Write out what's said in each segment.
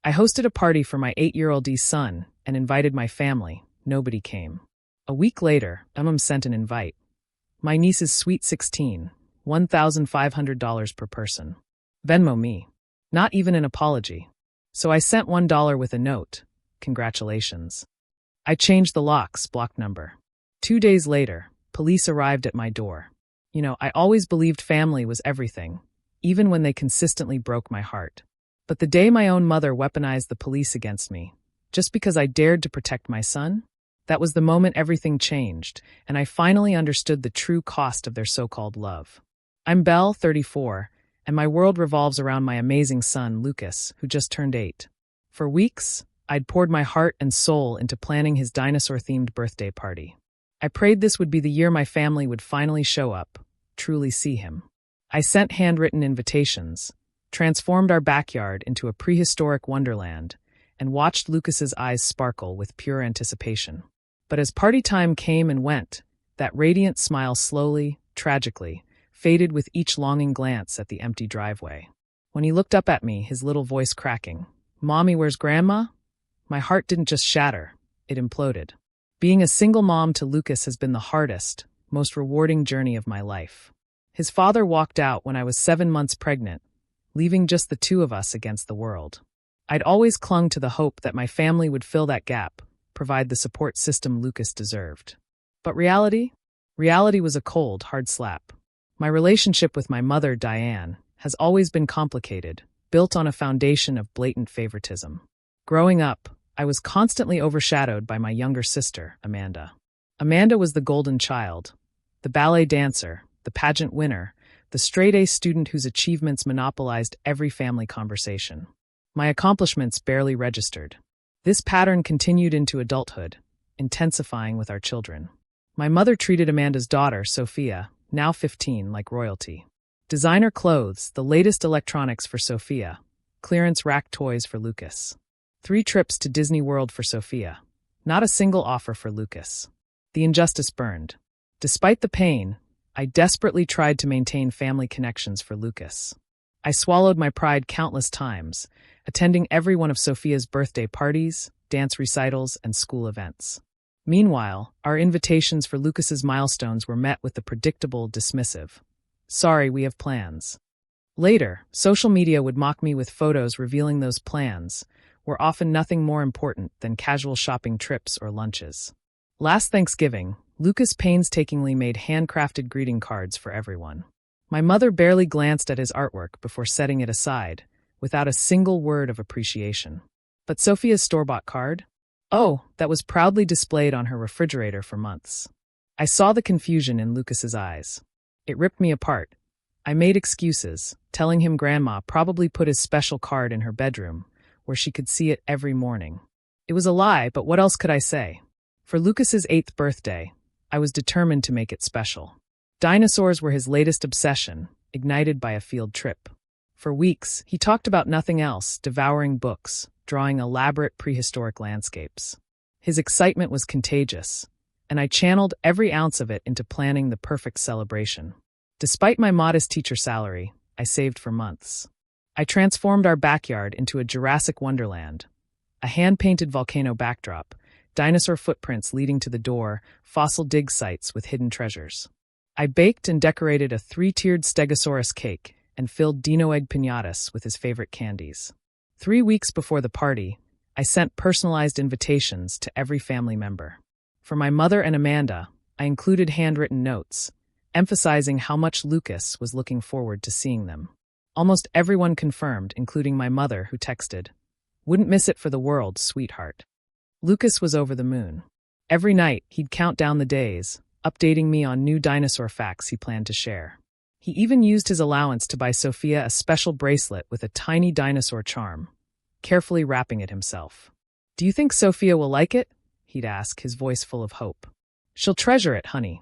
I hosted a party for my 8-year-old son and invited my family. Nobody came. A week later, sent an invite. My niece's sweet 16, $1,500 per person. Venmo me. Not even an apology. So I sent $1 with a note. Congratulations. I changed the lock's block number. 2 days later, police arrived at my door. I always believed family was everything, even when they consistently broke my heart. But the day my own mother weaponized the police against me, just because I dared to protect my son, that was the moment everything changed, and I finally understood the true cost of their so-called love. I'm Belle, 34, and my world revolves around my amazing son, Lucas, who just turned 8. For weeks, I'd poured my heart and soul into planning his dinosaur-themed birthday party. I prayed this would be the year my family would finally show up, truly see him. I sent handwritten invitations, transformed our backyard into a prehistoric wonderland, and watched Lucas's eyes sparkle with pure anticipation. But as party time came and went, that radiant smile slowly, tragically, faded with each longing glance at the empty driveway. When he looked up at me, his little voice cracking, "Mommy, where's Grandma?" My heart didn't just shatter, it imploded. Being a single mom to Lucas has been the hardest, most rewarding journey of my life. His father walked out when I was 7 months pregnant, leaving just the two of us against the world. I'd always clung to the hope that my family would fill that gap, provide the support system Lucas deserved. But reality? Reality was a cold, hard slap. My relationship with my mother, Diane, has always been complicated, built on a foundation of blatant favoritism. Growing up, I was constantly overshadowed by my younger sister, Amanda. Amanda was the golden child, the ballet dancer, the pageant winner, the straight-A student whose achievements monopolized every family conversation. My accomplishments barely registered. This pattern continued into adulthood, intensifying with our children. My mother treated Amanda's daughter, Sophia, now 15, like royalty. Designer clothes, the latest electronics for Sophia, clearance rack toys for Lucas. 3 trips to Disney World for Sophia, not a single offer for Lucas. The injustice burned. Despite the pain, I desperately tried to maintain family connections for Lucas. I swallowed my pride countless times, attending every one of Sophia's birthday parties, dance recitals, and school events. Meanwhile, our invitations for Lucas's milestones were met with the predictable dismissive, "Sorry, we have plans." Later, social media would mock me with photos revealing those plans were often nothing more important than casual shopping trips or lunches. Last Thanksgiving, Lucas painstakingly made handcrafted greeting cards for everyone. My mother barely glanced at his artwork before setting it aside, without a single word of appreciation. But Sophia's store-bought card? Oh, that was proudly displayed on her refrigerator for months. I saw the confusion in Lucas's eyes. It ripped me apart. I made excuses, telling him Grandma probably put his special card in her bedroom, where she could see it every morning. It was a lie, but what else could I say? For Lucas's 8th birthday, I was determined to make it special. Dinosaurs were his latest obsession, ignited by a field trip. For weeks, he talked about nothing else, devouring books, drawing elaborate prehistoric landscapes. His excitement was contagious, and I channeled every ounce of it into planning the perfect celebration. Despite my modest teacher salary, I saved for months. I transformed our backyard into a Jurassic wonderland, a hand-painted volcano backdrop, dinosaur footprints leading to the door, fossil dig sites with hidden treasures. I baked and decorated a 3-tiered Stegosaurus cake and filled Dino Egg piñatas with his favorite candies. 3 weeks before the party, I sent personalized invitations to every family member. For my mother and Amanda, I included handwritten notes, emphasizing how much Lucas was looking forward to seeing them. Almost everyone confirmed, including my mother, who texted, "Wouldn't miss it for the world, sweetheart." Lucas was over the moon. Every night, he'd count down the days, updating me on new dinosaur facts he planned to share. He even used his allowance to buy Sophia a special bracelet with a tiny dinosaur charm, carefully wrapping it himself. "Do you think Sophia will like it?" he'd ask, his voice full of hope. "She'll treasure it, honey,"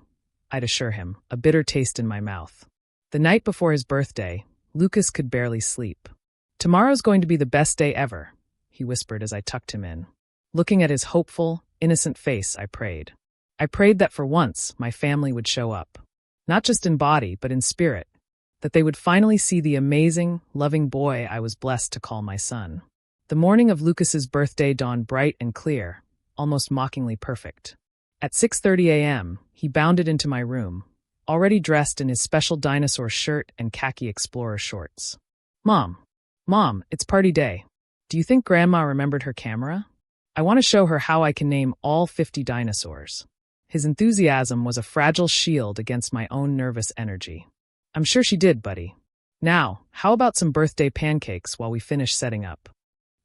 I'd assure him, a bitter taste in my mouth. The night before his birthday, Lucas could barely sleep. "Tomorrow's going to be the best day ever," he whispered as I tucked him in. Looking at his hopeful, innocent face, I prayed. I prayed that for once, my family would show up. Not just in body, but in spirit. That they would finally see the amazing, loving boy I was blessed to call my son. The morning of Lucas's birthday dawned bright and clear, almost mockingly perfect. At 6:30 a.m., he bounded into my room, already dressed in his special dinosaur shirt and khaki explorer shorts. Mom, it's party day. Do you think Grandma remembered her camera? I want to show her how I can name all 50 dinosaurs. His enthusiasm was a fragile shield against my own nervous energy. I'm sure she did, buddy. Now, how about some birthday pancakes while we finish setting up?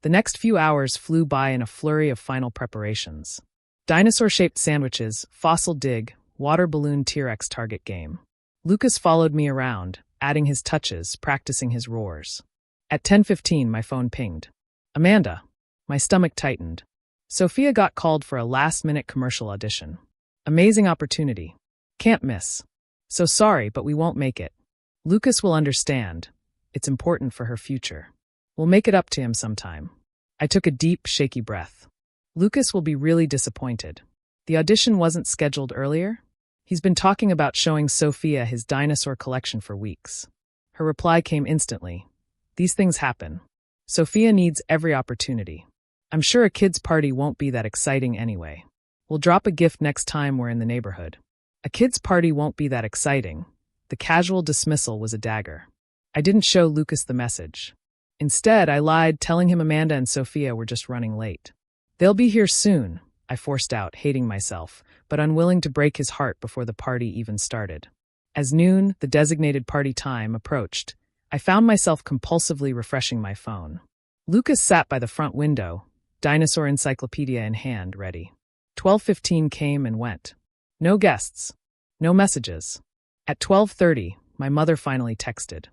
The next few hours flew by in a flurry of final preparations. Dinosaur-shaped sandwiches, fossil dig, water balloon T-Rex target game. Lucas followed me around, adding his touches, practicing his roars. At 10:15, my phone pinged. Amanda. My stomach tightened. Sophia got called for a last-minute commercial audition. Amazing opportunity. Can't miss. So sorry, but we won't make it. Lucas will understand. It's important for her future. We'll make it up to him sometime. I took a deep, shaky breath. Lucas will be really disappointed. The audition wasn't scheduled earlier? He's been talking about showing Sophia his dinosaur collection for weeks. Her reply came instantly. These things happen. Sophia needs every opportunity. I'm sure a kid's party won't be that exciting anyway. We'll drop a gift next time we're in the neighborhood. A kid's party won't be that exciting. The casual dismissal was a dagger. I didn't show Lucas the message. Instead, I lied, telling him Amanda and Sophia were just running late. They'll be here soon, I forced out, hating myself, but unwilling to break his heart before the party even started. As noon, the designated party time, approached, I found myself compulsively refreshing my phone. Lucas sat by the front window, dinosaur encyclopedia in hand, ready. 12:15 came and went. No guests. No messages. At 12:30, my mother finally texted.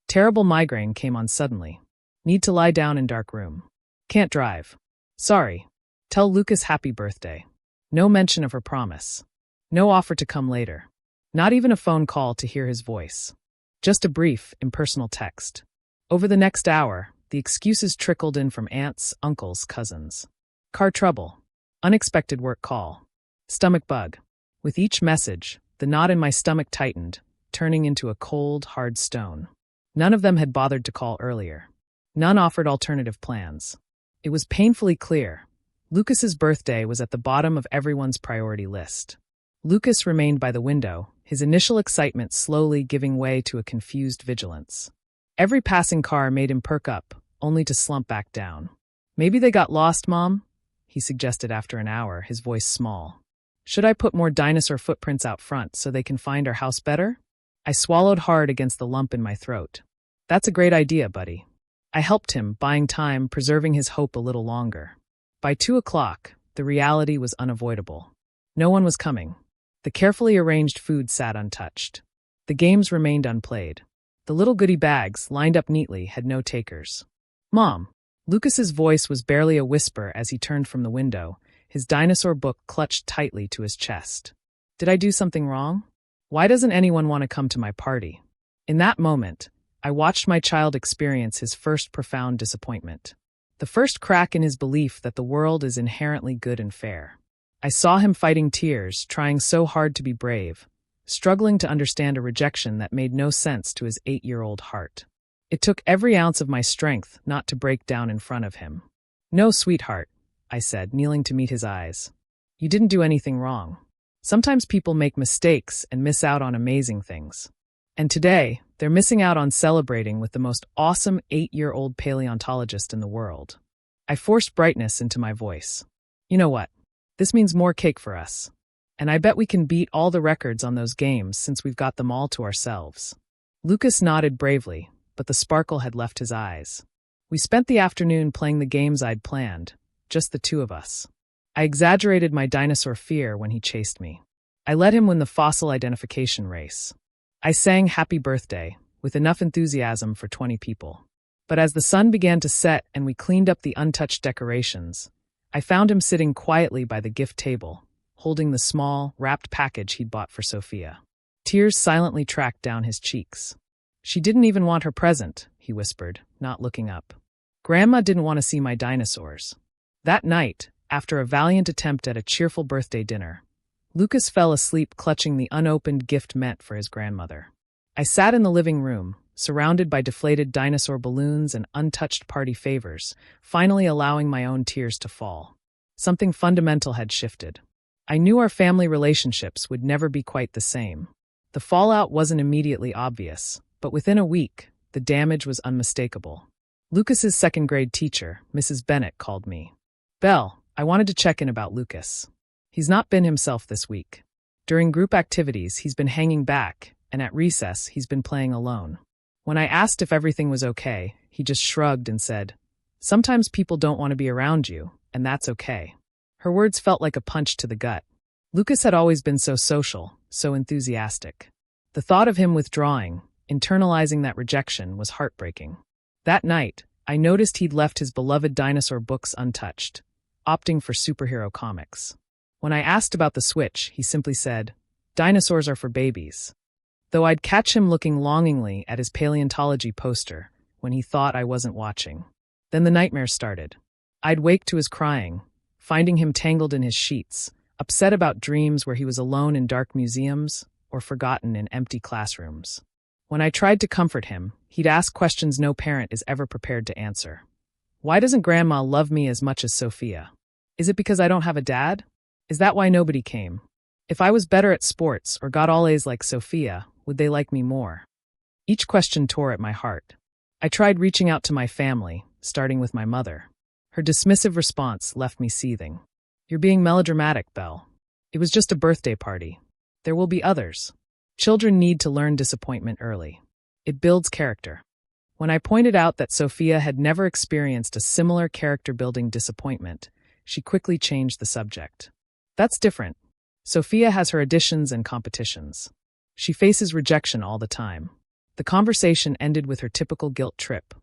Terrible migraine came on suddenly. Need to lie down in dark room. Can't drive. Sorry. Tell Lucas happy birthday. No mention of her promise. No offer to come later. Not even a phone call to hear his voice. Just a brief, impersonal text. Over the next hour, the excuses trickled in from aunts, uncles, cousins. Car trouble. Unexpected work call. Stomach bug. With each message, the knot in my stomach tightened, turning into a cold, hard stone. None of them had bothered to call earlier. None offered alternative plans. It was painfully clear. Lucas's birthday was at the bottom of everyone's priority list. Lucas remained by the window, his initial excitement slowly giving way to a confused vigilance. Every passing car made him perk up, only to slump back down. Maybe they got lost, Mom? He suggested after an hour, his voice small. Should I put more dinosaur footprints out front so they can find our house better? I swallowed hard against the lump in my throat. That's a great idea, buddy. I helped him, buying time, preserving his hope a little longer. By 2 o'clock, the reality was unavoidable. No one was coming. The carefully arranged food sat untouched. The games remained unplayed. The little goodie bags, lined up neatly, had no takers. Mom. Lucas's voice was barely a whisper as he turned from the window, his dinosaur book clutched tightly to his chest. Did I do something wrong? Why doesn't anyone want to come to my party? In that moment, I watched my child experience his first profound disappointment. The first crack in his belief that the world is inherently good and fair. I saw him fighting tears, trying so hard to be brave, struggling to understand a rejection that made no sense to his 8-year-old heart. It took every ounce of my strength not to break down in front of him. No, sweetheart, I said, kneeling to meet his eyes. You didn't do anything wrong. Sometimes people make mistakes and miss out on amazing things. And today, they're missing out on celebrating with the most awesome 8-year-old paleontologist in the world. I forced brightness into my voice. You know what? This means more cake for us. And I bet we can beat all the records on those games since we've got them all to ourselves. Lucas nodded bravely, but the sparkle had left his eyes. We spent the afternoon playing the games I'd planned, just the two of us. I exaggerated my dinosaur fear when he chased me. I let him win the fossil identification race. I sang Happy Birthday, with enough enthusiasm for 20 people. But as the sun began to set and we cleaned up the untouched decorations, I found him sitting quietly by the gift table, holding the small, wrapped package he'd bought for Sophia. Tears silently tracked down his cheeks. She didn't even want her present, he whispered, not looking up. Grandma didn't want to see my dinosaurs. That night, after a valiant attempt at a cheerful birthday dinner, Lucas fell asleep clutching the unopened gift meant for his grandmother. I sat in the living room, surrounded by deflated dinosaur balloons and untouched party favors, finally allowing my own tears to fall. Something fundamental had shifted. I knew our family relationships would never be quite the same. The fallout wasn't immediately obvious, but within a week, the damage was unmistakable. Lucas's second-grade teacher, Mrs. Bennett, called me. "Belle, I wanted to check in about Lucas. He's not been himself this week. During group activities, he's been hanging back, and at recess, he's been playing alone." When I asked if everything was okay, he just shrugged and said, "Sometimes people don't want to be around you, and that's okay." Her words felt like a punch to the gut. Lucas had always been so social, so enthusiastic. The thought of him withdrawing, internalizing that rejection, was heartbreaking. That night, I noticed he'd left his beloved dinosaur books untouched, opting for superhero comics. When I asked about the switch, he simply said, "Dinosaurs are for babies." Though I'd catch him looking longingly at his paleontology poster when he thought I wasn't watching. Then the nightmares started. I'd wake to his crying, finding him tangled in his sheets, upset about dreams where he was alone in dark museums or forgotten in empty classrooms. When I tried to comfort him, he'd ask questions no parent is ever prepared to answer. Why doesn't Grandma love me as much as Sophia? Is it because I don't have a dad? Is that why nobody came? If I was better at sports or got all A's like Sophia, would they like me more? Each question tore at my heart. I tried reaching out to my family, starting with my mother. Her dismissive response left me seething. "You're being melodramatic, Belle. It was just a birthday party. There will be others. Children need to learn disappointment early. It builds character." When I pointed out that Sophia had never experienced a similar character-building disappointment, she quickly changed the subject. "That's different. Sophia has her auditions and competitions. She faces rejection all the time." The conversation ended with her typical guilt trip.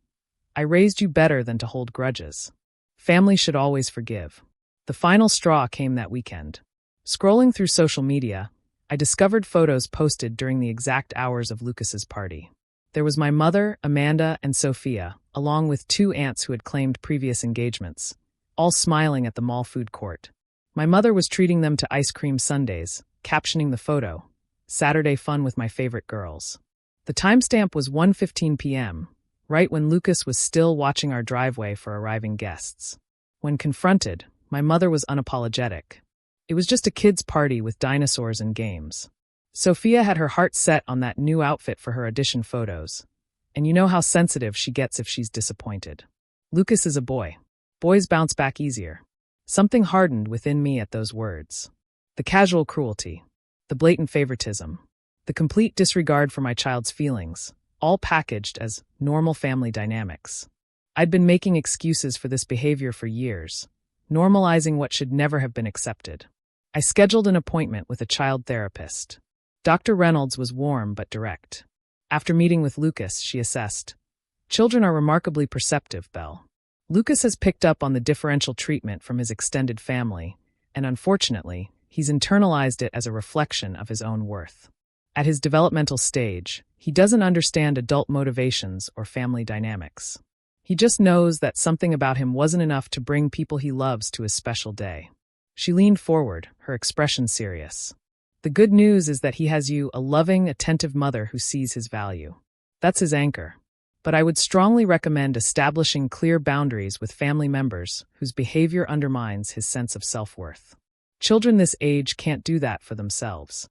"I raised you better than to hold grudges. Family should always forgive." The final straw came that weekend. Scrolling through social media, I discovered photos posted during the exact hours of Lucas's party. There was my mother, Amanda, and Sophia, along with 2 aunts who had claimed previous engagements, all smiling at the mall food court. My mother was treating them to ice cream sundaes, captioning the photo, "Saturday fun with my favorite girls." The timestamp was 1:15 p.m., right when Lucas was still watching our driveway for arriving guests. When confronted, my mother was unapologetic. It was just a kid's party with dinosaurs and games. Sophia had her heart set on that new outfit for her audition photos, and you know how sensitive she gets if she's disappointed. Lucas is a boy. Boys bounce back easier. Something hardened within me at those words. The casual cruelty, the blatant favoritism, the complete disregard for my child's feelings, all packaged as normal family dynamics. I'd been making excuses for this behavior for years, normalizing what should never have been accepted. I scheduled an appointment with a child therapist. Dr. Reynolds was warm but direct. After meeting with Lucas, she assessed, "Children are remarkably perceptive, Belle. Lucas has picked up on the differential treatment from his extended family, and unfortunately, he's internalized it as a reflection of his own worth. At his developmental stage, he doesn't understand adult motivations or family dynamics. He just knows that something about him wasn't enough to bring people he loves to his special day." She leaned forward, her expression serious. "The good news is that he has you, a loving, attentive mother who sees his value. That's his anchor. But I would strongly recommend establishing clear boundaries with family members whose behavior undermines his sense of self-worth. Children this age can't do that for themselves."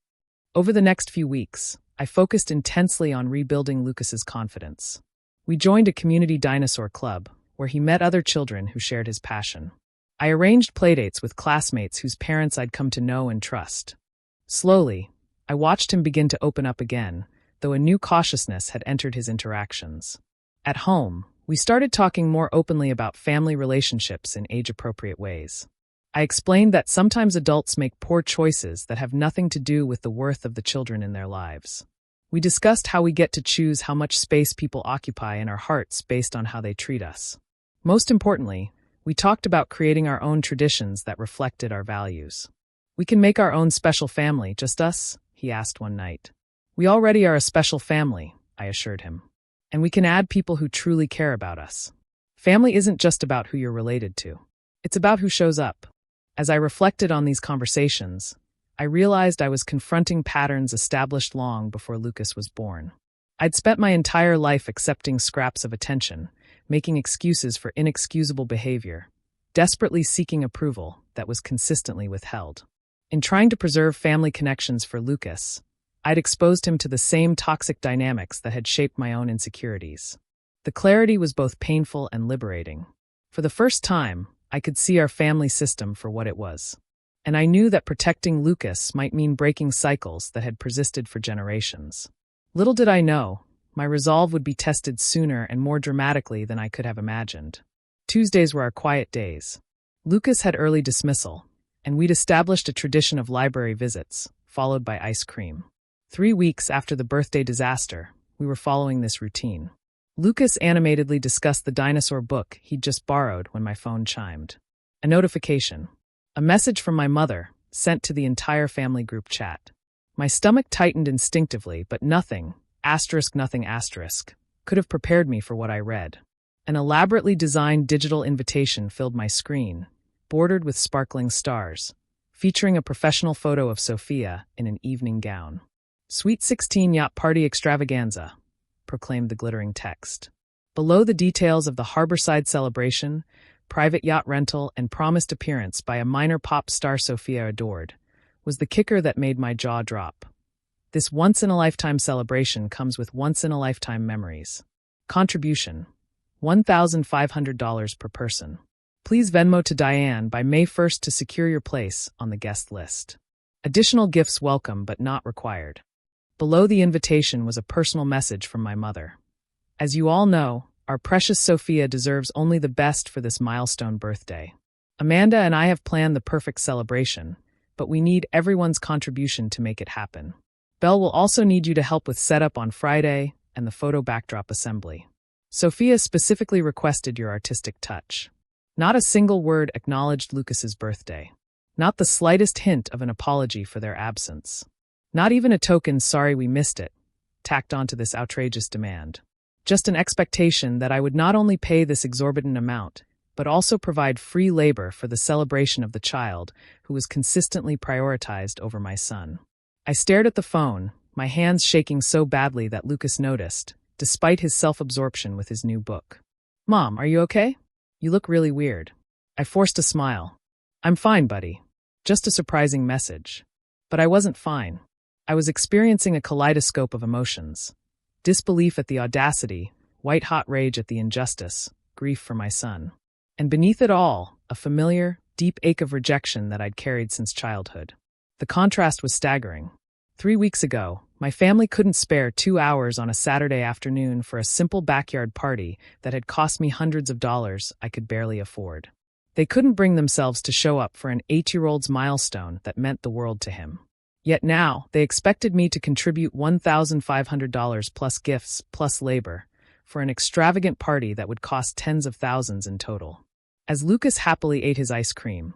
Over the next few weeks, I focused intensely on rebuilding Lucas's confidence. We joined a community dinosaur club, where he met other children who shared his passion. I arranged playdates with classmates whose parents I'd come to know and trust. Slowly, I watched him begin to open up again, though a new cautiousness had entered his interactions. At home, we started talking more openly about family relationships in age-appropriate ways. I explained that sometimes adults make poor choices that have nothing to do with the worth of the children in their lives. We discussed how we get to choose how much space people occupy in our hearts based on how they treat us. Most importantly, we talked about creating our own traditions that reflected our values. "We can make our own special family, just us?" he asked one night. "We already are a special family," I assured him. "And we can add people who truly care about us. Family isn't just about who you're related to. It's about who shows up." As I reflected on these conversations, I realized I was confronting patterns established long before Lucas was born. I'd spent my entire life accepting scraps of attention, making excuses for inexcusable behavior, desperately seeking approval that was consistently withheld. In trying to preserve family connections for Lucas, I'd exposed him to the same toxic dynamics that had shaped my own insecurities. The clarity was both painful and liberating. For the first time, I could see our family system for what it was. And I knew that protecting Lucas might mean breaking cycles that had persisted for generations. Little did I know, my resolve would be tested sooner and more dramatically than I could have imagined. Tuesdays were our quiet days. Lucas had early dismissal, and we'd established a tradition of library visits, followed by ice cream. 3 weeks after the birthday disaster, we were following this routine. Lucas animatedly discussed the dinosaur book he'd just borrowed when my phone chimed. A notification. A message from my mother, sent to the entire family group chat. My stomach tightened instinctively, but nothing, nothing, could have prepared me for what I read. An elaborately designed digital invitation filled my screen, bordered with sparkling stars, featuring a professional photo of Sophia in an evening gown. "Sweet 16 Yacht Party Extravaganza," proclaimed the glittering text. Below the details of the harborside celebration, private yacht rental, and promised appearance by a minor pop star Sophia adored, was the kicker that made my jaw drop. This once-in-a-lifetime celebration comes with once-in-a-lifetime memories. Contribution: $1,500 per person. Please Venmo to Diane by May 1st to secure your place on the guest list. Additional gifts welcome but not required. Below the invitation was a personal message from my mother. As you all know, our precious Sophia deserves only the best for this milestone birthday. Amanda and I have planned the perfect celebration, but we need everyone's contribution to make it happen. Belle will also need you to help with setup on Friday and the photo backdrop assembly. Sophia specifically requested your artistic touch. Not a single word acknowledged Lucas's birthday. Not the slightest hint of an apology for their absence. Not even a token "sorry we missed it" tacked onto this outrageous demand. Just an expectation that I would not only pay this exorbitant amount, but also provide free labor for the celebration of the child who was consistently prioritized over my son. I stared at the phone, my hands shaking so badly that Lucas noticed, despite his self-absorption with his new book. "Mom, are you okay? You look really weird." I forced a smile. "I'm fine, buddy. Just a surprising message." But I wasn't fine. I was experiencing a kaleidoscope of emotions. Disbelief at the audacity, white-hot rage at the injustice, grief for my son. And beneath it all, a familiar, deep ache of rejection that I'd carried since childhood. The contrast was staggering. 3 weeks ago, my family couldn't spare 2 hours on a Saturday afternoon for a simple backyard party that had cost me hundreds of dollars I could barely afford. They couldn't bring themselves to show up for an 8-year-old's milestone that meant the world to him. Yet now, they expected me to contribute $1,500 plus gifts plus labor for an extravagant party that would cost tens of thousands in total. As Lucas happily ate his ice cream,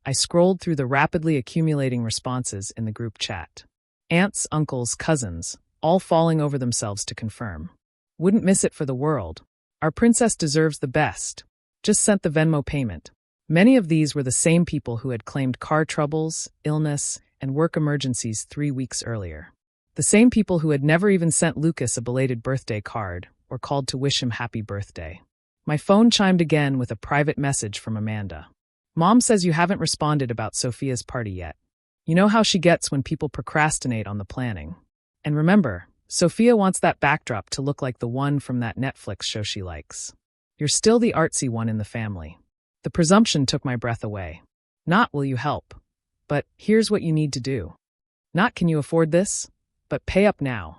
I scrolled through the rapidly accumulating responses in the group chat. Aunts, uncles, cousins, all falling over themselves to confirm. "Wouldn't miss it for the world. Our princess deserves the best. Just sent the Venmo payment." Many of these were the same people who had claimed car troubles, illness, and work emergencies 3 weeks earlier. The same people who had never even sent Lucas a belated birthday card or called to wish him happy birthday. My phone chimed again with a private message from Amanda. "Mom says you haven't responded about Sophia's party yet. You know how she gets when people procrastinate on the planning. And remember, Sophia wants that backdrop to look like the one from that Netflix show she likes. You're still the artsy one in the family." The presumption took my breath away. Not "will you help?" but "here's what you need to do." Not "can you afford this?" but "pay up now."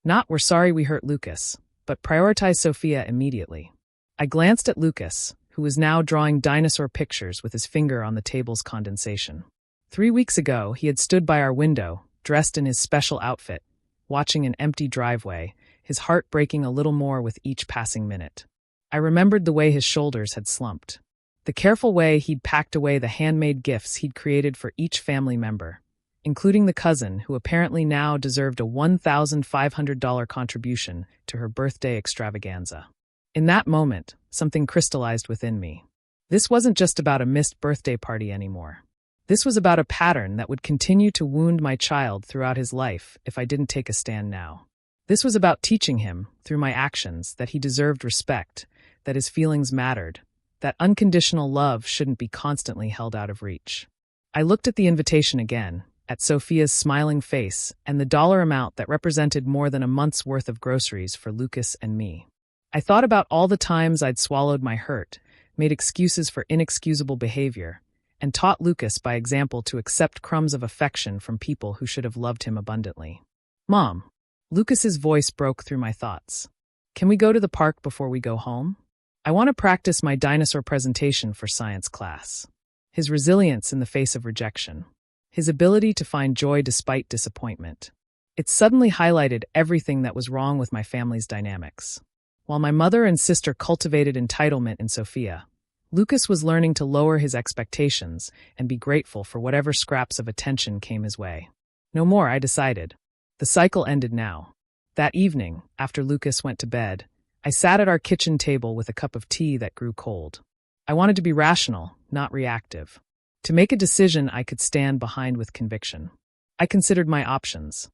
Not "we're sorry we hurt Lucas," but "prioritize Sophia immediately." I glanced at Lucas, who was now drawing dinosaur pictures with his finger on the table's condensation. 3 weeks ago, he had stood by our window, dressed in his special outfit, watching an empty driveway, his heart breaking a little more with each passing minute. I remembered the way his shoulders had slumped. The careful way he'd packed away the handmade gifts he'd created for each family member, including the cousin who apparently now deserved a $1,500 contribution to her birthday extravaganza. In that moment, something crystallized within me. This wasn't just about a missed birthday party anymore. This was about a pattern that would continue to wound my child throughout his life if I didn't take a stand now. This was about teaching him, through my actions, that he deserved respect, that his feelings mattered, that unconditional love shouldn't be constantly held out of reach. I looked at the invitation again, at Sophia's smiling face, and the dollar amount that represented more than a month's worth of groceries for Lucas and me. I thought about all the times I'd swallowed my hurt, made excuses for inexcusable behavior, and taught Lucas by example to accept crumbs of affection from people who should have loved him abundantly. "Mom." Lucas's voice broke through my thoughts. "Can we go to the park before we go home? I want to practice my dinosaur presentation for science class." His resilience in the face of rejection. His ability to find joy despite disappointment. It suddenly highlighted everything that was wrong with my family's dynamics. While my mother and sister cultivated entitlement in Sophia, Lucas was learning to lower his expectations and be grateful for whatever scraps of attention came his way. No more, I decided. The cycle ended now. That evening, after Lucas went to bed, I sat at our kitchen table with a cup of tea that grew cold. I wanted to be rational, not reactive. To make a decision I could stand behind with conviction. I considered my options.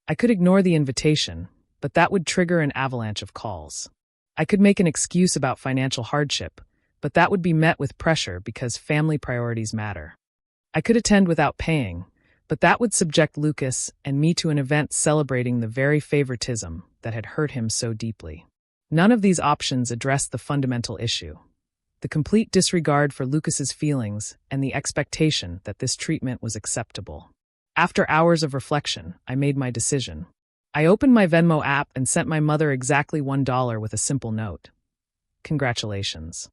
I could ignore the invitation, but that would trigger an avalanche of calls. I could make an excuse about financial hardship, but that would be met with pressure because family priorities matter. I could attend without paying, but that would subject Lucas and me to an event celebrating the very favoritism that had hurt him so deeply. None of these options addressed the fundamental issue. The complete disregard for Lucas's feelings and the expectation that this treatment was acceptable. After hours of reflection, I made my decision. I opened my Venmo app and sent my mother exactly $1 with a simple note. "Congratulations."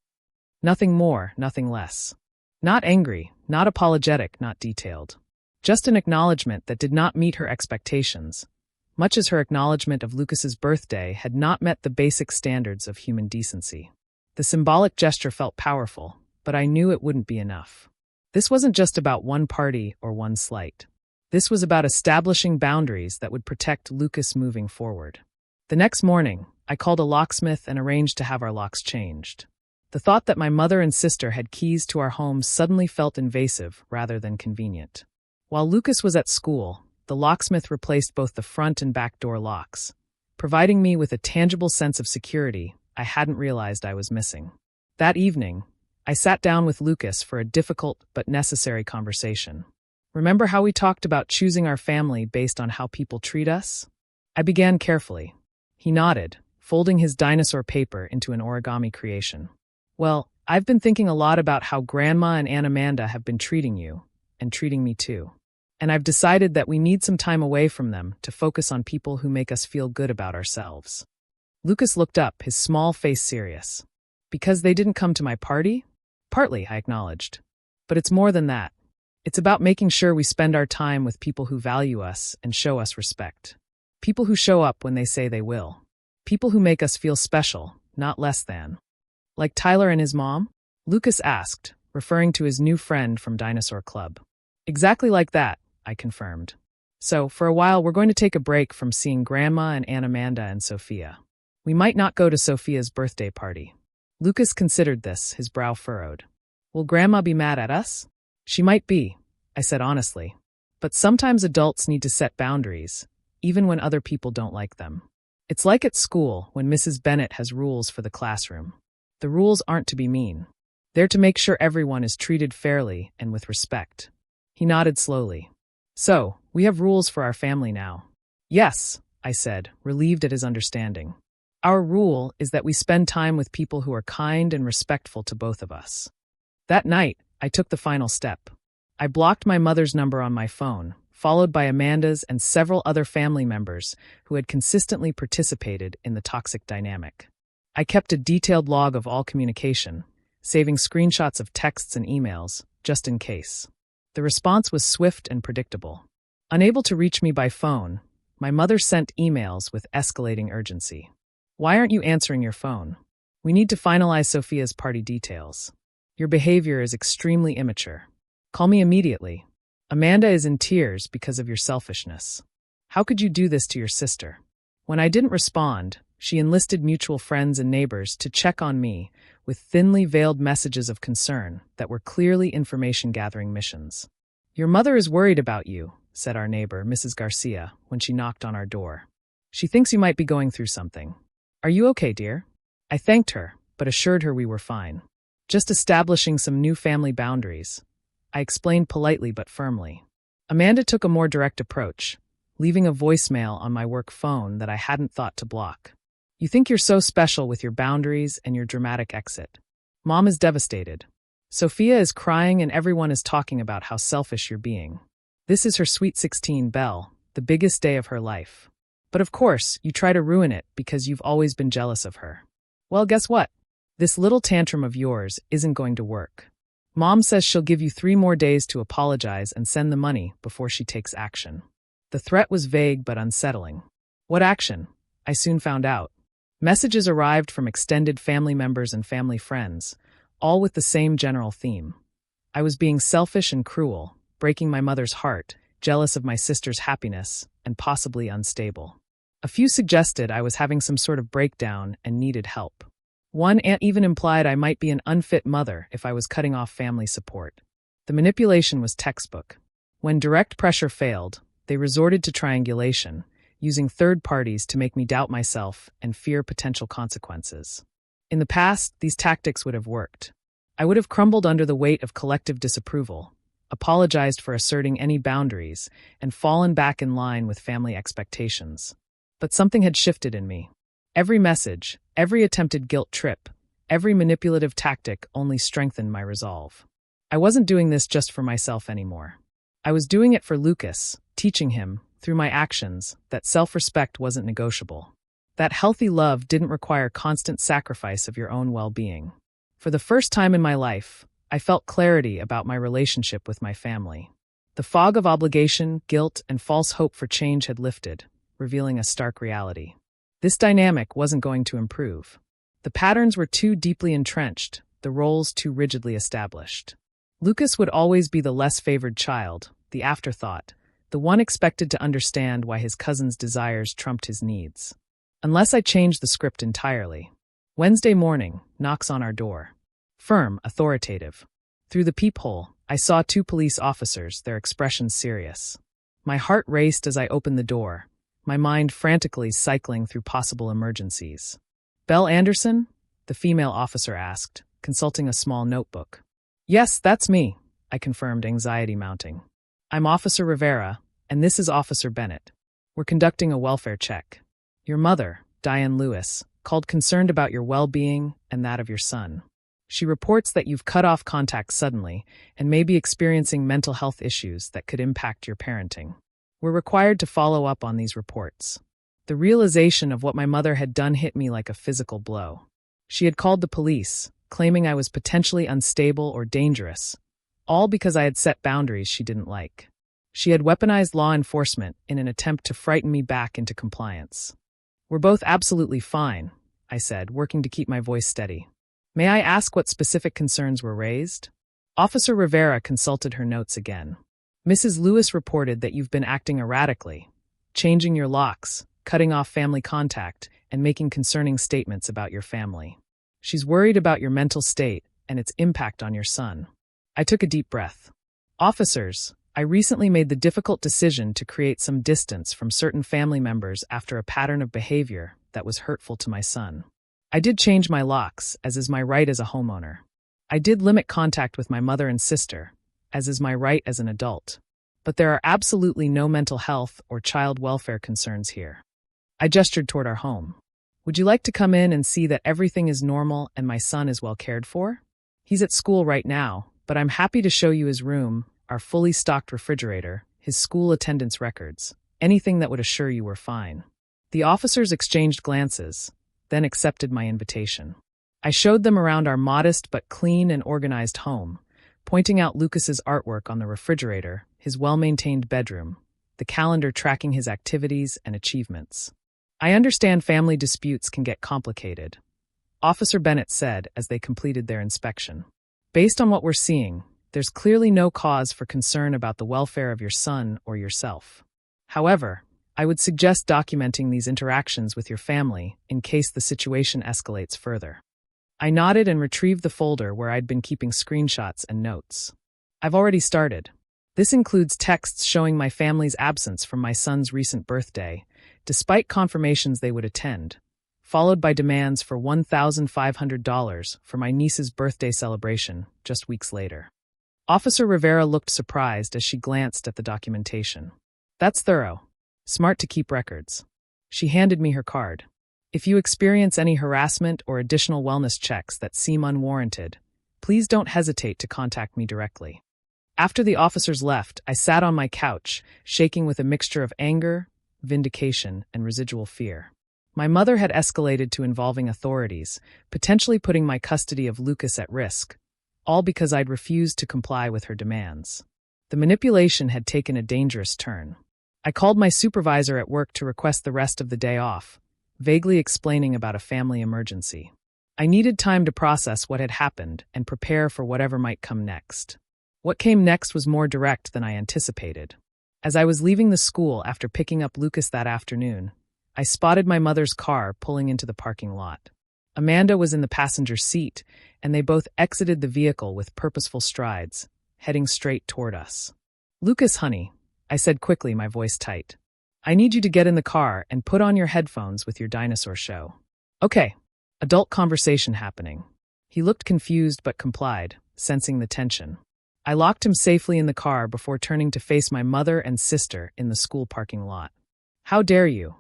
Nothing more, nothing less. Not angry, not apologetic, not detailed. Just an acknowledgement that did not meet her expectations, much as her acknowledgement of Lucas's birthday had not met the basic standards of human decency. The symbolic gesture felt powerful, but I knew it wouldn't be enough. This wasn't just about one party or one slight. This was about establishing boundaries that would protect Lucas moving forward. The next morning, I called a locksmith and arranged to have our locks changed. The thought that my mother and sister had keys to our home suddenly felt invasive rather than convenient. While Lucas was at school, the locksmith replaced both the front and back door locks, providing me with a tangible sense of security I hadn't realized I was missing. That evening, I sat down with Lucas for a difficult but necessary conversation. "Remember how we talked about choosing our family based on how people treat us?" I began carefully. He nodded, folding his dinosaur paper into an origami creation. "Well, I've been thinking a lot about how Grandma and Aunt Amanda have been treating you, and treating me too. And I've decided that we need some time away from them to focus on people who make us feel good about ourselves." Lucas looked up, his small face serious. "Because they didn't come to my party?" "Partly," I acknowledged. "But it's more than that. It's about making sure we spend our time with people who value us and show us respect. People who show up when they say they will. People who make us feel special, not less than." "Like Tyler and his mom?" Lucas asked, referring to his new friend from Dinosaur Club. "Exactly like that," I confirmed. "So, for a while, we're going to take a break from seeing Grandma and Aunt Amanda and Sophia. We might not go to Sophia's birthday party." Lucas considered this, his brow furrowed. "Will Grandma be mad at us?" "She might be," I said honestly. "But sometimes adults need to set boundaries, even when other people don't like them. It's like at school when Mrs. Bennett has rules for the classroom. The rules aren't to be mean. They're to make sure everyone is treated fairly and with respect." He nodded slowly. "So, we have rules for our family now." "Yes," I said, relieved at his understanding. "Our rule is that we spend time with people who are kind and respectful to both of us." That night, I took the final step. I blocked my mother's number on my phone, followed by Amanda's and several other family members who had consistently participated in the toxic dynamic. I kept a detailed log of all communication, saving screenshots of texts and emails, just in case. The response was swift and predictable. Unable to reach me by phone, my mother sent emails with escalating urgency. "Why aren't you answering your phone? We need to finalize Sophia's party details. Your behavior is extremely immature. Call me immediately. Amanda is in tears because of your selfishness. How could you do this to your sister?" When I didn't respond, she enlisted mutual friends and neighbors to check on me with thinly veiled messages of concern that were clearly information-gathering missions. "Your mother is worried about you," said our neighbor, Mrs. Garcia, when she knocked on our door. She thinks you might be going through something. Are you okay, dear? I thanked her, but assured her we were fine. Just establishing some new family boundaries. I explained politely but firmly. Amanda took a more direct approach, leaving a voicemail on my work phone that I hadn't thought to block. You think you're so special with your boundaries and your dramatic exit. Mom is devastated. Sophia is crying and everyone is talking about how selfish you're being. This is her sweet 16, Belle, the biggest day of her life. But of course, you try to ruin it because you've always been jealous of her. Well, guess what? This little tantrum of yours isn't going to work. Mom says she'll give you 3 more days to apologize and send the money before she takes action. The threat was vague but unsettling. What action? I soon found out. Messages arrived from extended family members and family friends, all with the same general theme. I was being selfish and cruel, breaking my mother's heart, jealous of my sister's happiness, and possibly unstable. A few suggested I was having some sort of breakdown and needed help. One aunt even implied I might be an unfit mother if I was cutting off family support. The manipulation was textbook. When direct pressure failed, they resorted to triangulation, using third parties to make me doubt myself and fear potential consequences. In the past, these tactics would have worked. I would have crumbled under the weight of collective disapproval, apologized for asserting any boundaries, and fallen back in line with family expectations. But something had shifted in me. Every message, every attempted guilt trip, every manipulative tactic only strengthened my resolve. I wasn't doing this just for myself anymore. I was doing it for Lucas, teaching him, through my actions, that self-respect wasn't negotiable. That healthy love didn't require constant sacrifice of your own well-being. For the first time in my life, I felt clarity about my relationship with my family. The fog of obligation, guilt, and false hope for change had lifted, revealing a stark reality. This dynamic wasn't going to improve. The patterns were too deeply entrenched, the roles too rigidly established. Lucas would always be the less favored child, the afterthought, the one expected to understand why his cousin's desires trumped his needs. Unless I changed the script entirely. Wednesday morning, knocks on our door. Firm, authoritative. Through the peephole, I saw 2 police officers, their expressions serious. My heart raced as I opened the door, my mind frantically cycling through possible emergencies. Belle Anderson? The female officer asked, consulting a small notebook. Yes, that's me, I confirmed, anxiety mounting. I'm Officer Rivera, and this is Officer Bennett. We're conducting a welfare check. Your mother, Diane Lewis, called concerned about your well-being and that of your son. She reports that you've cut off contact suddenly and may be experiencing mental health issues that could impact your parenting. We're required to follow up on these reports. The realization of what my mother had done hit me like a physical blow. She had called the police, claiming I was potentially unstable or dangerous, all because I had set boundaries she didn't like. She had weaponized law enforcement in an attempt to frighten me back into compliance. We're both absolutely fine, I said, working to keep my voice steady. May I ask what specific concerns were raised? Officer Rivera consulted her notes again. Mrs. Lewis reported that you've been acting erratically, changing your locks, cutting off family contact, and making concerning statements about your family. She's worried about your mental state and its impact on your son. I took a deep breath. Officers, I recently made the difficult decision to create some distance from certain family members after a pattern of behavior that was hurtful to my son. I did change my locks, as is my right as a homeowner. I did limit contact with my mother and sister, as is my right as an adult. But there are absolutely no mental health or child welfare concerns here. I gestured toward our home. Would you like to come in and see that everything is normal and my son is well cared for? He's at school right now, but I'm happy to show you his room, our fully stocked refrigerator, his school attendance records, anything that would assure you we're fine. The officers exchanged glances, then accepted my invitation. I showed them around our modest but clean and organized home, pointing out Lucas's artwork on the refrigerator, his well-maintained bedroom, the calendar tracking his activities and achievements. I understand family disputes can get complicated, Officer Bennett said as they completed their inspection. Based on what we're seeing, there's clearly no cause for concern about the welfare of your son or yourself. However, I would suggest documenting these interactions with your family in case the situation escalates further. I nodded and retrieved the folder where I'd been keeping screenshots and notes. I've already started. This includes texts showing my family's absence from my son's recent birthday, despite confirmations they would attend, followed by demands for $1,500 for my niece's birthday celebration just weeks later. Officer Rivera looked surprised as she glanced at the documentation. That's thorough. Smart to keep records. She handed me her card. If you experience any harassment or additional wellness checks that seem unwarranted, please don't hesitate to contact me directly. After the officers left, I sat on my couch, shaking with a mixture of anger, vindication, and residual fear. My mother had escalated to involving authorities, potentially putting my custody of Lucas at risk, all because I'd refused to comply with her demands. The manipulation had taken a dangerous turn. I called my supervisor at work to request the rest of the day off, vaguely explaining about a family emergency. I needed time to process what had happened and prepare for whatever might come next. What came next was more direct than I anticipated. As I was leaving the school after picking up Lucas that afternoon, I spotted my mother's car pulling into the parking lot. Amanda was in the passenger seat, and they both exited the vehicle with purposeful strides, heading straight toward us. "Lucas, honey," I said quickly, my voice tight. "I need you to get in the car and put on your headphones with your dinosaur show." "Okay." Adult conversation happening. He looked confused but complied, sensing the tension. I locked him safely in the car before turning to face my mother and sister in the school parking lot. "How dare you?"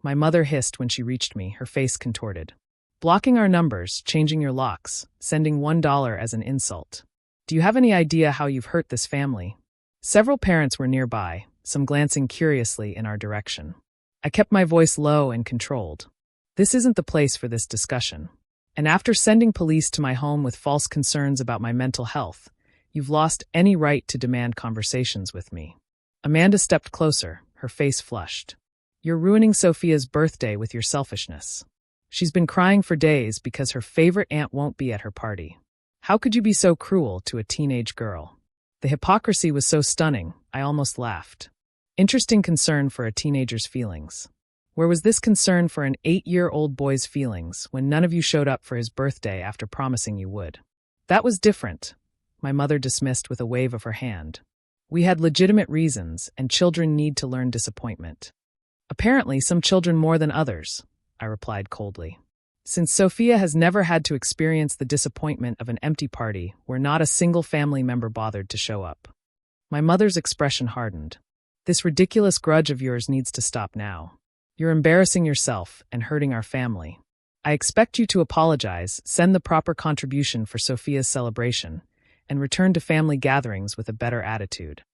my mother hissed when she reached me, her face contorted. "Blocking our numbers, changing your locks, sending $1 as an insult. Do you have any idea how you've hurt this family?" Several parents were nearby, some glancing curiously in our direction. I kept my voice low and controlled. "This isn't the place for this discussion. And after sending police to my home with false concerns about my mental health, you've lost any right to demand conversations with me." Amanda stepped closer, her face flushed. "You're ruining Sophia's birthday with your selfishness. She's been crying for days because her favorite aunt won't be at her party. How could you be so cruel to a teenage girl?" The hypocrisy was so stunning, I almost laughed. Interesting concern for a teenager's feelings. Where was this concern for an 8-year-old boy's feelings when none of you showed up for his birthday after promising you would? "That was different," my mother dismissed with a wave of her hand. "We had legitimate reasons, and children need to learn disappointment." "Apparently some children more than others," I replied coldly. "Since Sophia has never had to experience the disappointment of an empty party where not a single family member bothered to show up." My mother's expression hardened. "This ridiculous grudge of yours needs to stop now. You're embarrassing yourself and hurting our family. I expect you to apologize, send the proper contribution for Sophia's celebration, and return to family gatherings with a better attitude."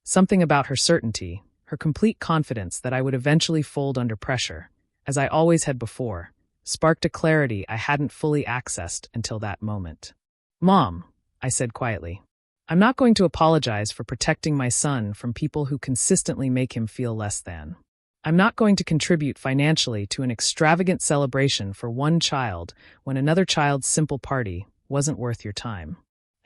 Something about her certainty, her complete confidence that I would eventually fold under pressure, as I always had before, sparked a clarity I hadn't fully accessed until that moment. "Mom," I said quietly, "I'm not going to apologize for protecting my son from people who consistently make him feel less than. I'm not going to contribute financially to an extravagant celebration for one child when another child's simple party wasn't worth your time.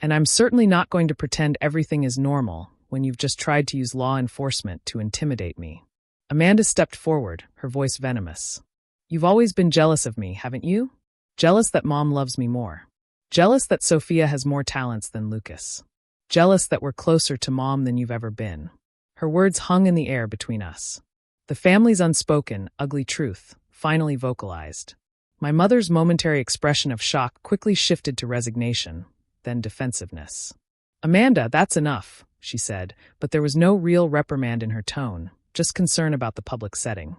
And I'm certainly not going to pretend everything is normal when you've just tried to use law enforcement to intimidate me." Amanda stepped forward, her voice venomous. "You've always been jealous of me, haven't you? Jealous that Mom loves me more. Jealous that Sophia has more talents than Lucas. Jealous that we're closer to Mom than you've ever been." Her words hung in the air between us. The family's unspoken, ugly truth, finally vocalized. My mother's momentary expression of shock quickly shifted to resignation, then defensiveness. "Amanda, that's enough," she said, but there was no real reprimand in her tone, just concern about the public setting.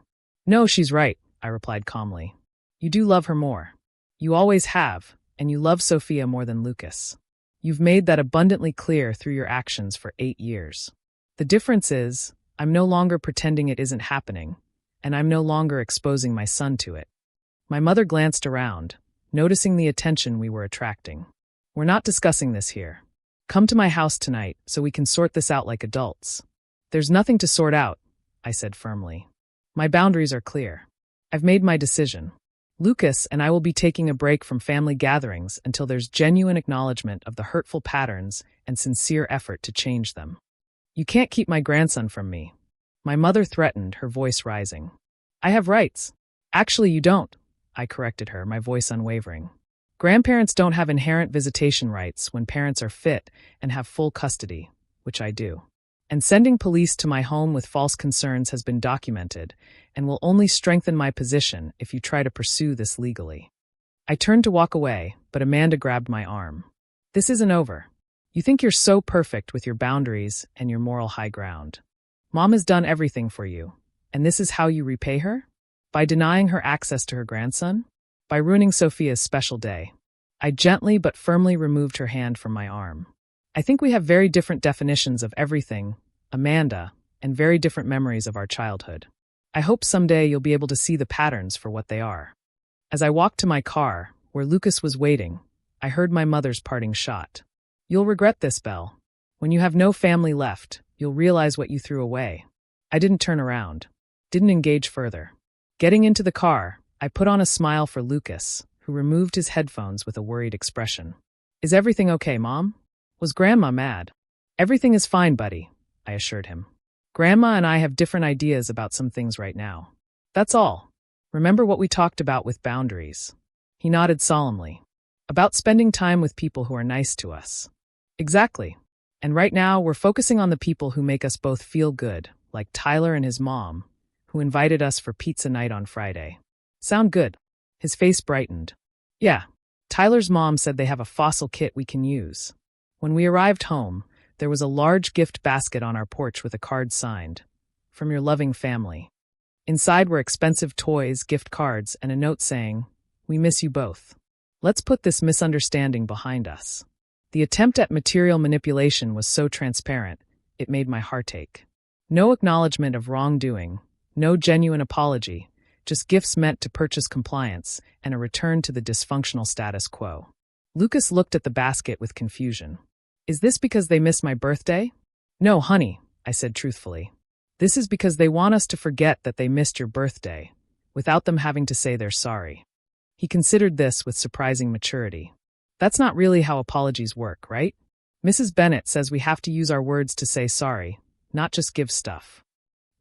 "No, she's right," I replied calmly. "You do love her more. You always have, and you love Sophia more than Lucas. You've made that abundantly clear through your actions for 8 years. The difference is, I'm no longer pretending it isn't happening, and I'm no longer exposing my son to it." My mother glanced around, noticing the attention we were attracting. "We're not discussing this here. Come to my house tonight so we can sort this out like adults." "There's nothing to sort out," I said firmly. "My boundaries are clear. I've made my decision. Lucas and I will be taking a break from family gatherings until there's genuine acknowledgement of the hurtful patterns and sincere effort to change them. You can't keep my grandson from me." My mother threatened, her voice rising. "I have rights." "Actually, you don't," I corrected her, my voice unwavering. "Grandparents don't have inherent visitation rights when parents are fit and have full custody, which I do." And sending police to my home with false concerns has been documented and will only strengthen my position if you try to pursue this legally. I turned to walk away, but Amanda grabbed my arm. This isn't over. You think you're so perfect with your boundaries and your moral high ground. Mom has done everything for you, and this is how you repay her? By denying her access to her grandson? By ruining Sophia's special day? I gently but firmly removed her hand from my arm. I think we have very different definitions of everything, Amanda, and very different memories of our childhood. I hope someday you'll be able to see the patterns for what they are. As I walked to my car, where Lucas was waiting, I heard my mother's parting shot. You'll regret this, Belle. When you have no family left, you'll realize what you threw away. I didn't turn around. Didn't engage further. Getting into the car, I put on a smile for Lucas, who removed his headphones with a worried expression. Is everything okay, Mom? Was Grandma mad? Everything is fine, buddy, I assured him. Grandma and I have different ideas about some things right now. That's all. Remember what we talked about with boundaries? He nodded solemnly. About spending time with people who are nice to us. Exactly. And right now, we're focusing on the people who make us both feel good, like Tyler and his mom, who invited us for pizza night on Friday. Sound good? His face brightened. Yeah. Tyler's mom said they have a fossil kit we can use. When we arrived home, there was a large gift basket on our porch with a card signed, "From your loving family." Inside were expensive toys, gift cards, and a note saying, "We miss you both. Let's put this misunderstanding behind us." The attempt at material manipulation was so transparent, it made my heart ache. No acknowledgement of wrongdoing, no genuine apology, just gifts meant to purchase compliance and a return to the dysfunctional status quo. Lucas looked at the basket with confusion. Is this because they missed my birthday? No, honey, I said truthfully. This is because they want us to forget that they missed your birthday, without them having to say they're sorry. He considered this with surprising maturity. That's not really how apologies work, right? Mrs. Bennett says we have to use our words to say sorry, not just give stuff.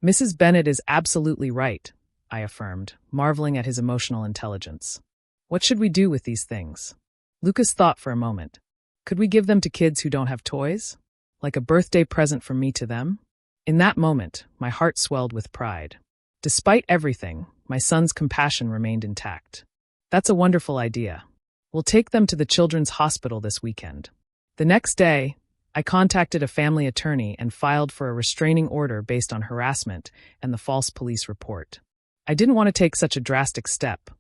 Mrs. Bennett is absolutely right, I affirmed, marveling at his emotional intelligence. What should we do with these things? Lucas thought for a moment. Could we give them to kids who don't have toys? Like a birthday present from me to them? In that moment, my heart swelled with pride. Despite everything, my son's compassion remained intact. That's a wonderful idea. We'll take them to the children's hospital this weekend. The next day, I contacted a family attorney and filed for a restraining order based on harassment and the false police report. I didn't want to take such a drastic step,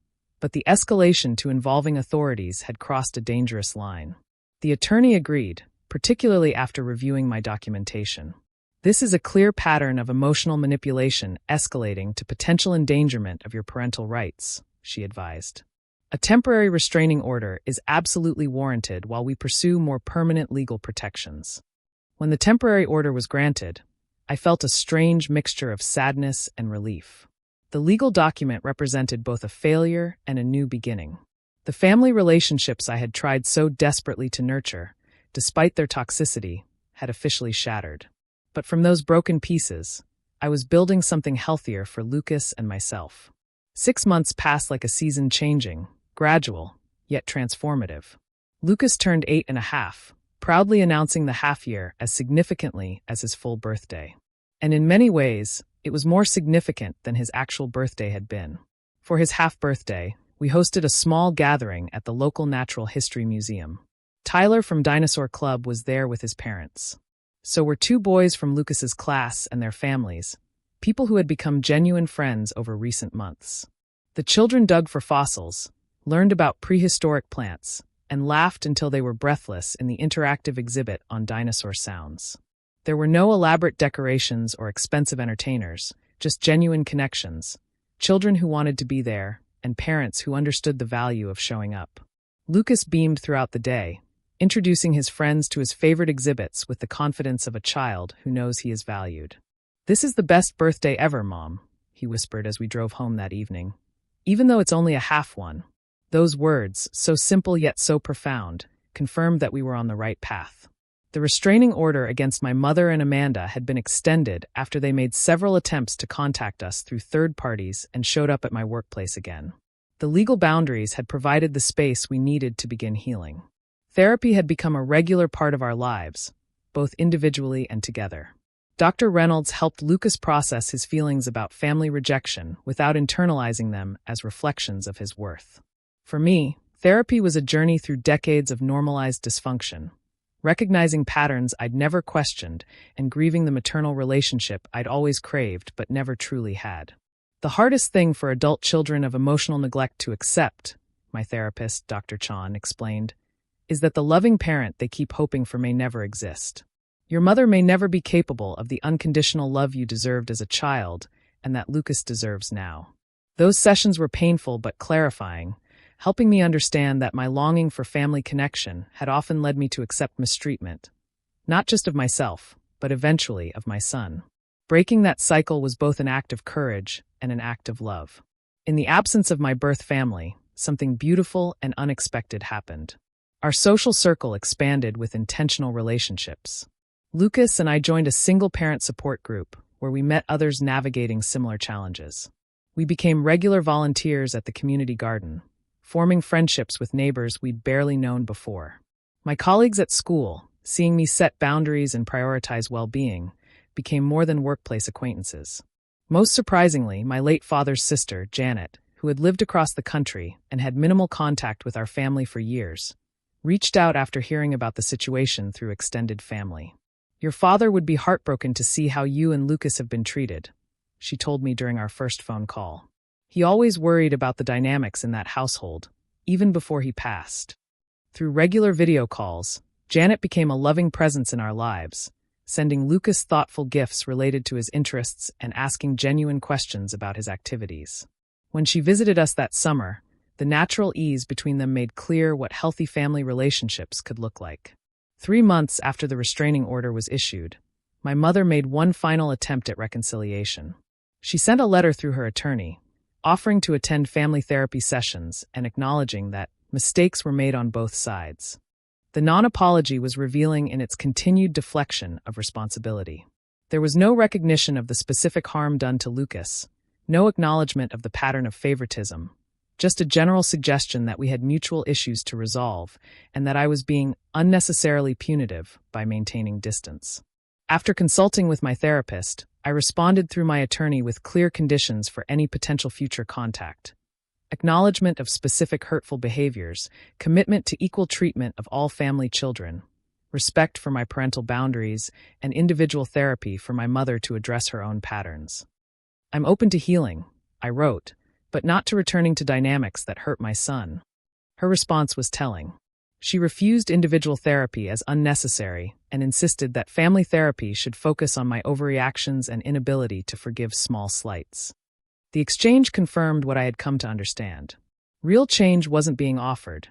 but the escalation to involving authorities had crossed a dangerous line. The attorney agreed, particularly after reviewing my documentation. This is a clear pattern of emotional manipulation escalating to potential endangerment of your parental rights, she advised. A temporary restraining order is absolutely warranted while we pursue more permanent legal protections. When the temporary order was granted, I felt a strange mixture of sadness and relief. The legal document represented both a failure and a new beginning. The family relationships I had tried so desperately to nurture, despite their toxicity, had officially shattered. But from those broken pieces, I was building something healthier for Lucas and myself. 6 months passed like a season changing, gradual, yet transformative. Lucas turned 8.5, proudly announcing the half-year as significantly as his full birthday. And in many ways, it was more significant than his actual birthday had been. For his half-birthday, we hosted a small gathering at the local Natural History Museum. Tyler from Dinosaur Club was there with his parents. So were 2 boys from Lucas's class and their families, people who had become genuine friends over recent months. The children dug for fossils, learned about prehistoric plants, and laughed until they were breathless in the interactive exhibit on dinosaur sounds. There were no elaborate decorations or expensive entertainers, just genuine connections, children who wanted to be there, and parents who understood the value of showing up. Lucas beamed throughout the day, introducing his friends to his favorite exhibits with the confidence of a child who knows he is valued. "This is the best birthday ever, Mom," he whispered as we drove home that evening. "Even though it's only a half one." Those words, so simple yet so profound, confirmed that we were on the right path. The restraining order against my mother and Amanda had been extended after they made several attempts to contact us through third parties and showed up at my workplace again. The legal boundaries had provided the space we needed to begin healing. Therapy had become a regular part of our lives, both individually and together. Dr. Reynolds helped Lucas process his feelings about family rejection without internalizing them as reflections of his worth. For me, therapy was a journey through decades of normalized dysfunction, recognizing patterns I'd never questioned and grieving the maternal relationship I'd always craved but never truly had. The hardest thing for adult children of emotional neglect to accept, my therapist, Dr. Chan, explained, is that the loving parent they keep hoping for may never exist. Your mother may never be capable of the unconditional love you deserved as a child and that Lucas deserves now. Those sessions were painful but clarifying, helping me understand that my longing for family connection had often led me to accept mistreatment, not just of myself, but eventually of my son. Breaking that cycle was both an act of courage and an act of love. In the absence of my birth family, something beautiful and unexpected happened. Our social circle expanded with intentional relationships. Lucas and I joined a single-parent support group where we met others navigating similar challenges. We became regular volunteers at the community garden, forming friendships with neighbors we'd barely known before. My colleagues at school, seeing me set boundaries and prioritize well-being, became more than workplace acquaintances. Most surprisingly, my late father's sister, Janet, who had lived across the country and had minimal contact with our family for years, reached out after hearing about the situation through extended family. "Your father would be heartbroken to see how you and Lucas have been treated," she told me during our first phone call. "He always worried about the dynamics in that household, even before he passed." Through regular video calls, Janet became a loving presence in our lives, sending Lucas thoughtful gifts related to his interests and asking genuine questions about his activities. When she visited us that summer, the natural ease between them made clear what healthy family relationships could look like. 3 months after the restraining order was issued, my mother made one final attempt at reconciliation. She sent a letter through her attorney, offering to attend family therapy sessions and acknowledging that mistakes were made on both sides. The non-apology was revealing in its continued deflection of responsibility. There was no recognition of the specific harm done to Lucas, no acknowledgement of the pattern of favoritism, just a general suggestion that we had mutual issues to resolve and that I was being unnecessarily punitive by maintaining distance. After consulting with my therapist, I responded through my attorney with clear conditions for any potential future contact: acknowledgement of specific hurtful behaviors, commitment to equal treatment of all family children, respect for my parental boundaries, and individual therapy for my mother to address her own patterns. "I'm open to healing," I wrote, "but not to returning to dynamics that hurt my son." Her response was telling. She refused individual therapy as unnecessary and insisted that family therapy should focus on my overreactions and inability to forgive small slights. The exchange confirmed what I had come to understand. Real change wasn't being offered,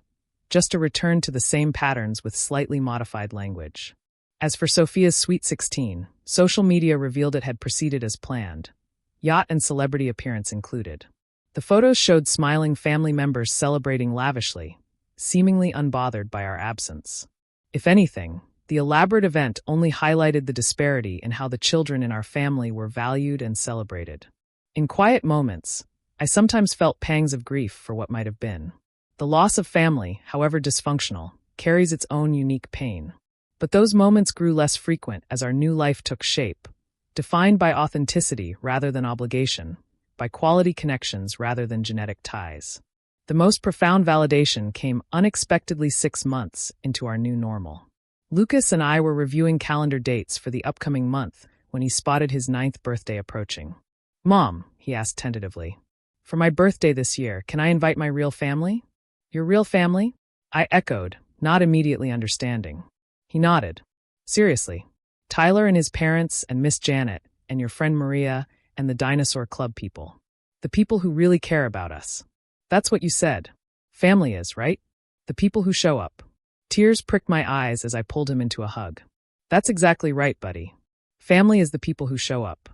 just a return to the same patterns with slightly modified language. As for Sophia's Sweet 16, social media revealed it had proceeded as planned, yacht and celebrity appearance included. The photos showed smiling family members celebrating lavishly, seemingly unbothered by our absence. If anything, the elaborate event only highlighted the disparity in how the children in our family were valued and celebrated. In quiet moments, I sometimes felt pangs of grief for what might have been. The loss of family, however dysfunctional, carries its own unique pain. But those moments grew less frequent as our new life took shape, defined by authenticity rather than obligation, by quality connections rather than genetic ties. The most profound validation came unexpectedly 6 months into our new normal. Lucas and I were reviewing calendar dates for the upcoming month when he spotted his 9th birthday approaching. "Mom," he asked tentatively, "for my birthday this year, can I invite my real family?" "Your real family?" I echoed, not immediately understanding. He nodded. "Seriously, Tyler and his parents and Miss Janet and your friend Maria and the Dinosaur Club people. The people who really care about us. That's what you said. Family is, right? The people who show up." Tears pricked my eyes as I pulled him into a hug. "That's exactly right, buddy. Family is the people who show up.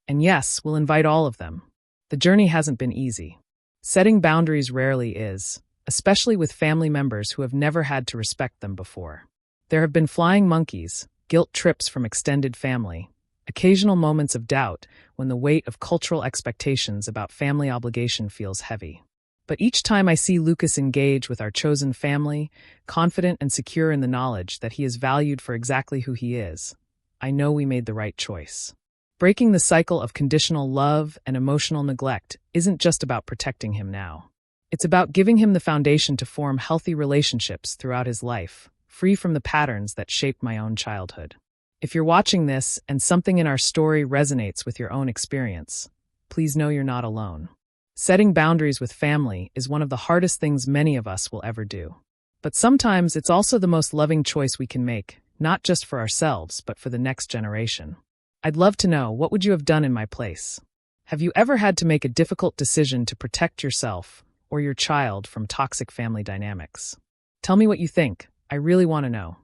And yes, we'll invite all of them. The journey hasn't been easy. Setting boundaries rarely is, especially with family members who have never had to respect them before. There have been flying monkeys, guilt trips from extended family, occasional moments of doubt when the weight of cultural expectations about family obligation feels heavy. But each time I see Lucas engage with our chosen family, confident and secure in the knowledge that he is valued for exactly who he is, I know we made the right choice. Breaking the cycle of conditional love and emotional neglect isn't just about protecting him now. It's about giving him the foundation to form healthy relationships throughout his life, free from the patterns that shaped my own childhood. If you're watching this and something in our story resonates with your own experience, please know you're not alone. Setting boundaries with family is one of the hardest things many of us will ever do. But sometimes it's also the most loving choice we can make, not just for ourselves, but for the next generation. I'd love to know, what would you have done in my place? Have you ever had to make a difficult decision to protect yourself or your child from toxic family dynamics? Tell me what you think. I really want to know.